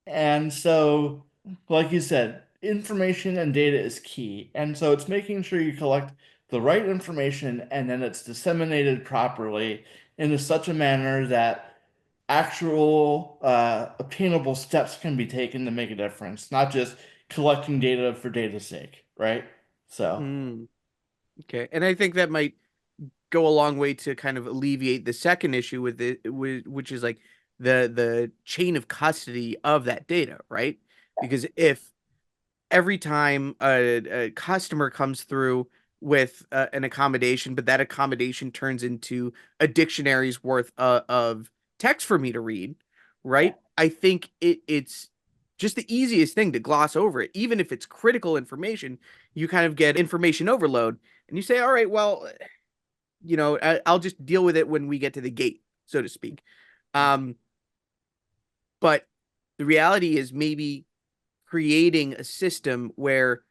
And so, like you said, information and data is key. And so it's making sure you collect the right information and then it's disseminated properly in such a manner that actual obtainable steps can be taken to make a difference, not just collecting data for data's sake, right? So, mm. Okay, and I think that might go a long way to kind of alleviate the second issue with it, which is like the chain of custody of that data, right? Because if every time a customer comes through with an accommodation, but that accommodation turns into a dictionary's worth of text for me to read, yeah. right? I think it's just the easiest thing to gloss over it. Even if it's critical information, you kind of get information overload and you say, all right, well, I'll just deal with it when we get to the gate, so to speak. Um, but the reality is maybe creating a system where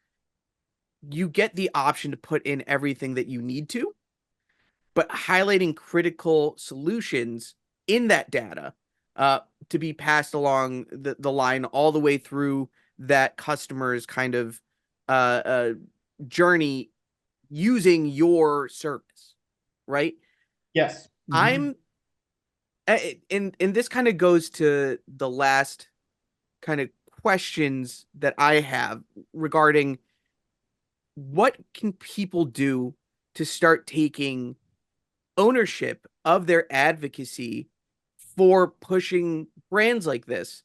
you get the option to put in everything that you need to, but highlighting critical solutions in that data uh, to be passed along the line all the way through that customer's kind of uh, journey using your service, right? Yes. Mhm. I'm and this kind of goes to the last kind of questions that I have regarding what can people do to start taking ownership of their advocacy for pushing brands like this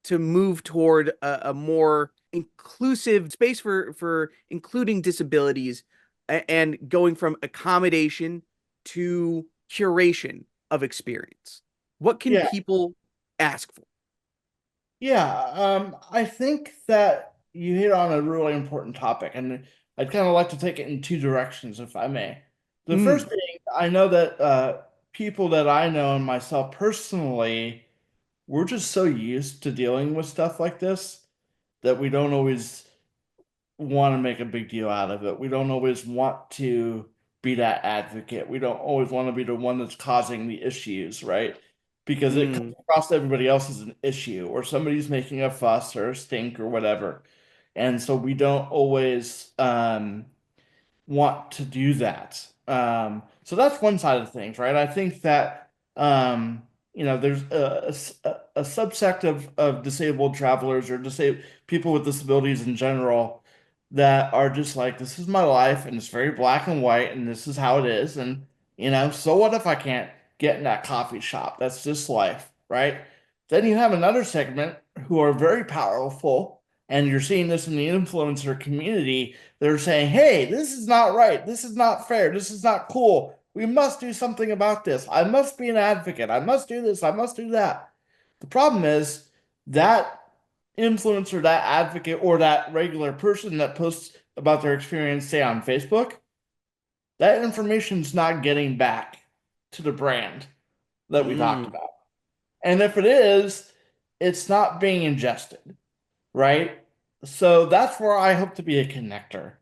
to move toward a more inclusive space for including disabilities and going from accommodation to curation of experience. What can Yeah. people ask for? Yeah, I think that you hit on a really important topic, and I'd kind of like to take it in two directions, if I may. The first Mm, thing, I know that people that I know and myself personally, we're just so used to dealing with stuff like this that we don't always want to make a big deal out of it. We don't always want to be that advocate. We don't always want to be the one that's causing the issues, right? Because it comes mm, across to everybody else as an issue, or somebody's making a fuss or a stink or whatever. And so we don't always want to do that. So that's one side of things, right? I think that there's a subsect of disabled travelers or disabled people with disabilities in general that are just like, this is my life and it's very black and white and this is how it is. And so what if I can't get in that coffee shop? That's just life, right? Then you have another segment who are very powerful, and you're seeing this in the influencer community. They're saying, hey, this is not right. This is not fair. This is not cool. We must do something about this. I must be an advocate. I must do this. I must do that. The problem is that influencer, that advocate, or that regular person that posts about their experience, say on Facebook, that information's not getting back to the brand that we talked mm, about. And if it is, it's not being ingested, right? So that's where I hope to be a connector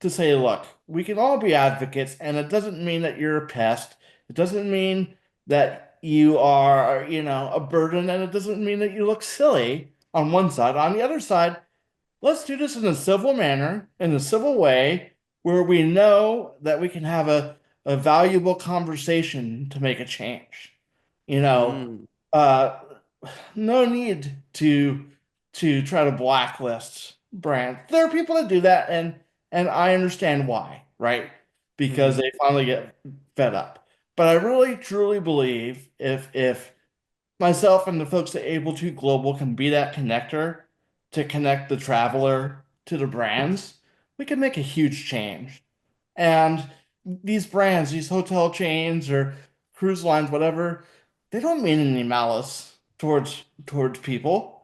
to say, look, we can all be advocates, and it doesn't mean that you're a pest. It doesn't mean that you are, a burden, and it doesn't mean that you look silly on one side. On the other side, let's do this in a civil manner, in a civil way, where we know that we can have a valuable conversation to make a change. You know, Mm, uh, no need to try to blacklist brands. There are people that do that, and I understand why, right? Because mm, they finally get fed up. But I really truly believe if myself and the folks at Able to Global can be that connector to connect the traveler to the brands, we can make a huge change. And these brands, these hotel chains or cruise lines, whatever, they don't mean any malice towards people.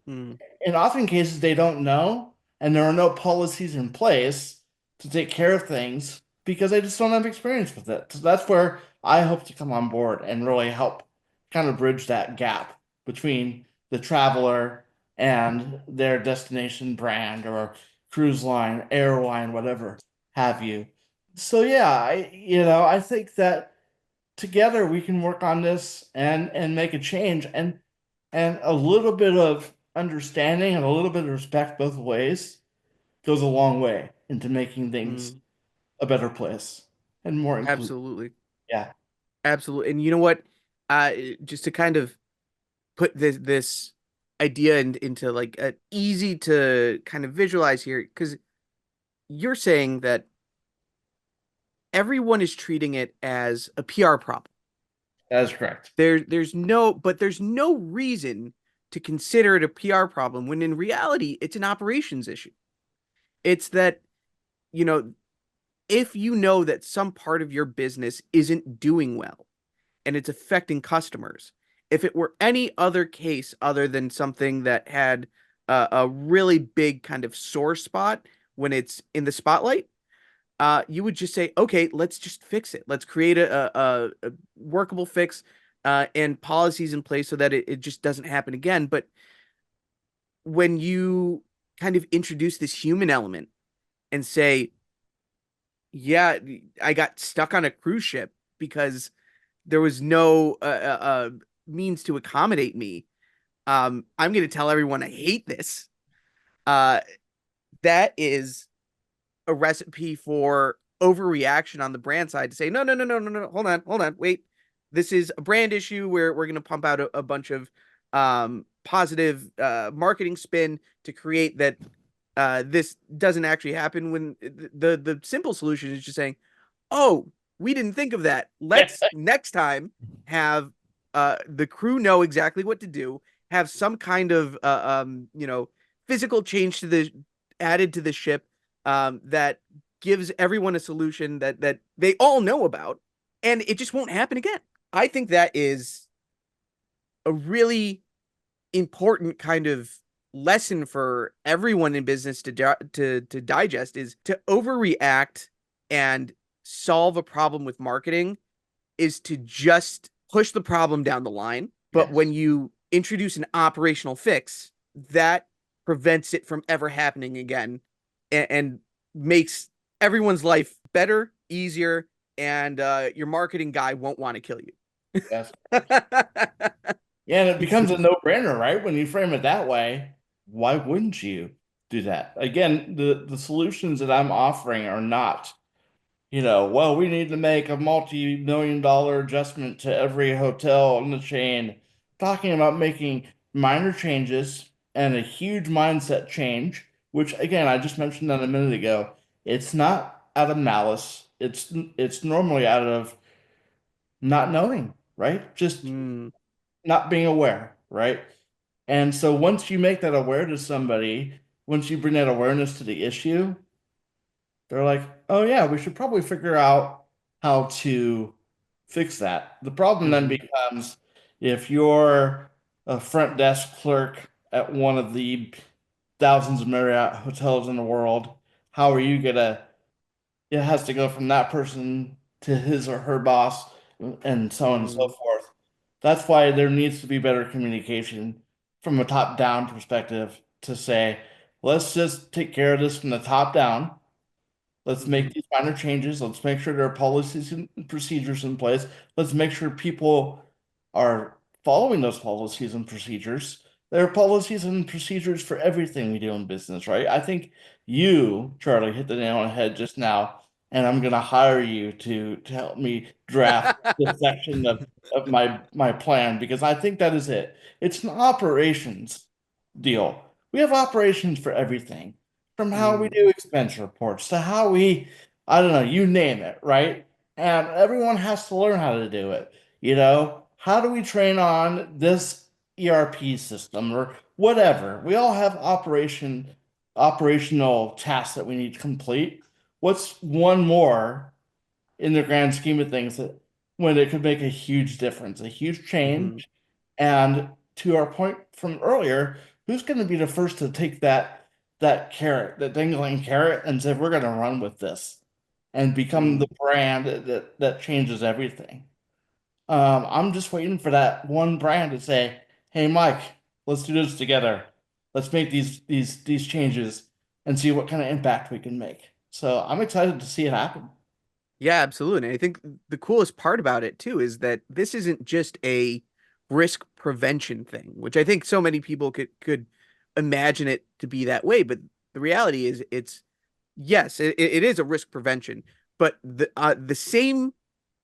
mm, In often cases, they don't know, and there are no policies in place to take care of things because they just don't have experience with it. So that's where I hope to come on board and really help kind of bridge that gap between the traveler and their destination brand or cruise line, airline, whatever have you. So yeah, I think that together we can work on this and make a change and a little bit of understanding and a little bit of respect both ways goes a long way into making things mm. a better place and more inclusive. Absolutely. Yeah, Absolutely. And you know what? Just to kind of put this idea into like an easy to kind of visualize here, because you're saying that everyone is treating it as a PR problem. that is correct. There's no reason to consider it a PR problem when in reality it's an operations issue. It's that, you know, if you know that some part of your business isn't doing well and it's affecting customers, if it were any other case other than something that had a really big kind of sore spot when it's in the spotlight, you would just say, okay, let's just fix it. Let's create a workable fix and policies in place so that it just doesn't happen again. But when you kind of introduce this human element and say, yeah, I got stuck on a cruise ship because there was no means to accommodate me. I'm going to tell everyone I hate this. Uh, that is a recipe for overreaction on the brand side to say, no, no, no, no, no, no, hold on, wait. This is a brand issue where we're going to pump out a bunch of positive marketing spin to create that this doesn't actually happen when the simple solution is just saying, oh, we didn't think of that. Let's next time have the crew know exactly what to do, have some kind of physical change to the added to the ship that gives everyone a solution that they all know about, and it just won't happen again. I think that is a really important kind of lesson for everyone in business to digest is to overreact and solve a problem with marketing is to just push the problem down the line. But Yes. when you introduce an operational fix, that prevents it from ever happening again and makes everyone's life better, easier, and your marketing guy won't want to kill you. Yes. Yeah, and it becomes a no-brainer, right? When you frame it that way, why wouldn't you do that? Again, the solutions that I'm offering are not well, we need to make a multi-million-dollar adjustment to every hotel in the chain. Talking about making minor changes and a huge mindset change, which again, I just mentioned that a minute ago. It's not out of malice. It's normally out of not knowing, right? Just Mm, not being aware, right? And so once you make that aware to somebody, once you bring that awareness to the issue, they're like, oh yeah, we should probably figure out how to fix that. The problem then mhm, becomes if you're a front desk clerk at one of the thousands of Marriott hotels in the world, how are you gonna, it has to go from that person to his or her boss and so on and so mm, forth. That's why there needs to be better communication from a top-down perspective to say, let's just take care of this from the top down. Let's Hmm. make these minor changes. Let's make sure there are policies and procedures in place. Let's make sure people are following those policies and procedures. There are policies and procedures for everything we do in business, right? I think you, Charlie, hit the nail on the head just now, and I'm gonna hire you to help me draft this section of my plan because I think that is it. It's an operations deal. We have operations for everything from how we Hmm. do expense reports to how we, I don't know, you name it, right? And everyone has to learn how to do it. How do we train on this ERP system or whatever? We all have operational tasks that we need to complete. What's one more in the grand scheme of things that when it could make a huge difference, a huge Hmm. change? And to our point from earlier, who's going to be the first to take that carrot, that dangling carrot, and say we're going to run with this and become the brand that changes everything? I'm just waiting for that one brand to say, "Hey, Mike, let's do this together. Let's make these changes and see what kind of impact we can make." So I'm excited to see it happen. Yeah, absolutely. And I think the coolest part about it too is that this isn't just a risk prevention thing, which I think so many people could imagine it to be that way. But the reality is it's yes, it is a risk prevention, but the same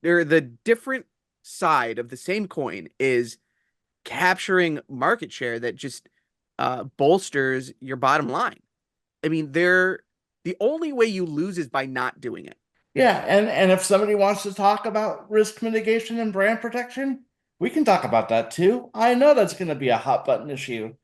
or the different side of the same coin is capturing market share that just bolsters your bottom line. I mean, the only way you lose is by not doing it. Yeah, and if somebody wants to talk about risk mitigation and brand protection, we can talk about that too. I know that's going to be a hot button issue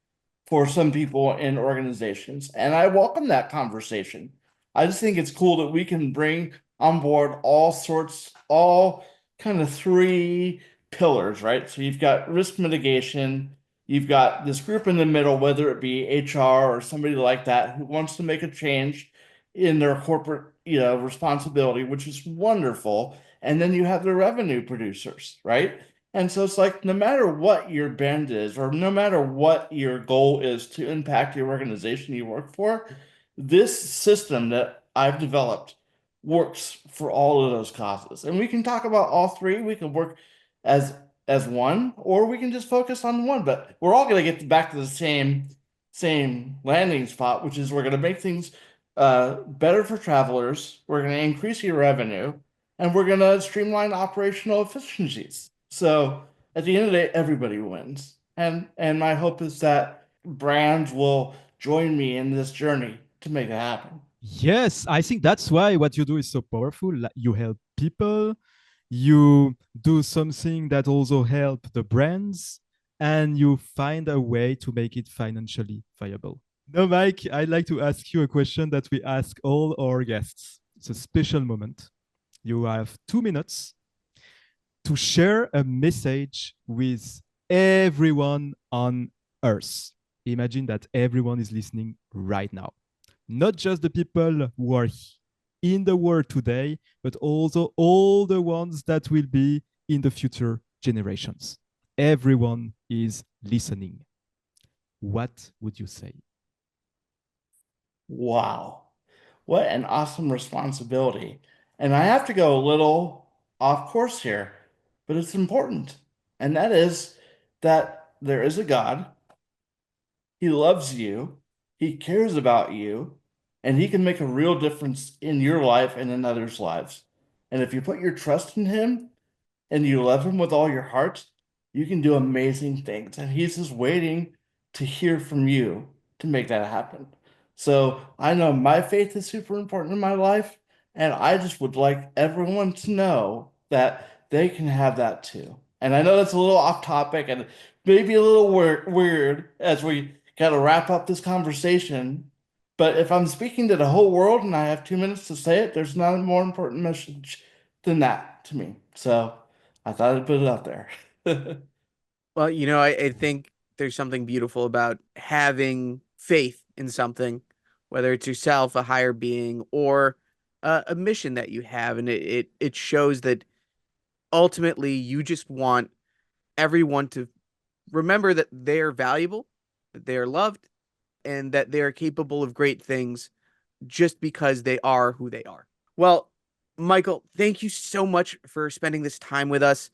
for some people in organizations, and I welcome that conversation. I just think it's cool that we can bring on board all sorts, all kind of three pillars, right? So you've got risk mitigation, you've got this group in the middle, whether it be HR or somebody like that who wants to make a change in their corporate, responsibility, which is wonderful. And then you have the revenue producers, right? And so it's like no matter what your bend is, or no matter what your goal is to impact your organization you work for, this system that I've developed works for all of those causes. And we can talk about all three. We can work as as one, or we can just focus on one. But we're all going to get back to the same landing spot, which is we're going to make things better for travelers. We're going to increase your revenue, and we're going to streamline operational efficiencies. So at the end of the day, everybody wins. And my hope is that brands will join me in this journey to make it happen. Yes, I think that's why what you do is so powerful. You help people, you do something that also help the brands, and you find a way to make it financially viable. Now, Mike, I'd like to ask you a question that we ask all our guests. It's a special moment. You have 2 minutes to share a message with everyone on Earth. Imagine that everyone is listening right now, not just the people who are in the world today, but also all the ones that will be in the future generations. Everyone is listening. What would you say? Wow. What an awesome responsibility. And I have to go a little off course here, but it's important. And that is that there is a God. He loves you, he cares about you, and he can make a real difference in your life and in others' lives. And if you put your trust in him, and you love him with all your heart, you can do amazing things. And he's just waiting to hear from you to make that happen. So I know my faith is super important in my life, and I just would like everyone to know that they can have that too. And I know that's a little off topic and maybe a little weird as we got to wrap up this conversation. But if I'm speaking to the whole world and I have 2 minutes to say it, there's not a more important message than that to me. So I thought I'd put it out there. Well, I think there's something beautiful about having faith in something, whether it's yourself, a higher being, or a mission that you have, and it shows that ultimately you just want everyone to remember that they're valuable that they are loved, and that they are capable of great things just because they are who they are. Well, Michael, thank you so much for spending this time with us.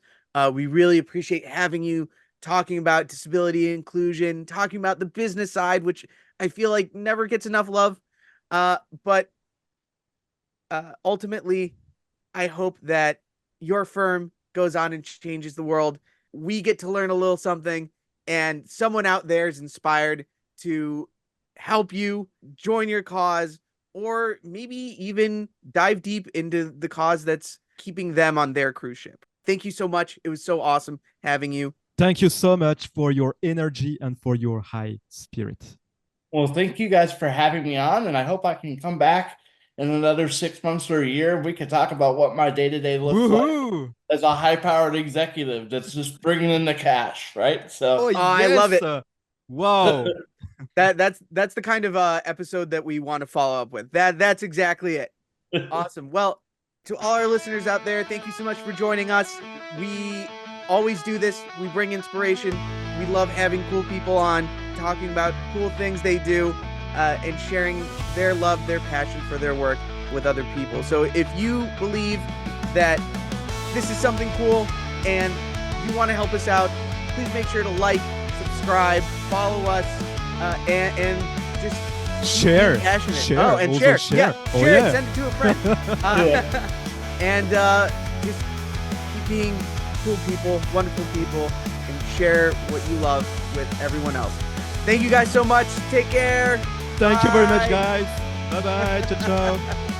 We really appreciate having you talking about disability inclusion, talking about the business side, which I feel like never gets enough love. But ultimately, I hope that your firm goes on and changes the world. We get to learn a little something, and someone out there is inspired to help you join your cause, or maybe even dive deep into the cause that's keeping them on their cruise ship. Thank you so much. It was so awesome having you. Thank you so much for your energy and for your high spirit. Well, thank you guys for having me on, and I hope I can come back in another 6 months or a year. We can talk about what my day-to-day looks Woohoo! like as a high-powered executive that's just bringing in the cash, right? Oh, So, I love yes. it. Wow. That's the kind of episode that we want to follow up with. That's exactly it. Awesome. Well, to all our listeners out there, thank you so much for joining us. We always do this. We bring inspiration. We love having cool people on, talking about cool things they do, and sharing their love, their passion for their work with other people. So if you believe that this is something cool and you want to help us out, please make sure to like, subscribe, follow us, and just Share. Share. Oh, and also share. share. Yeah, Oh, share yeah. it. Send it to a friend. And just keep being cool people, wonderful people, and share what you love with everyone else. Thank you guys so much. Take care. Thank you very much, Bye. guys. Bye-bye. Ciao, ciao.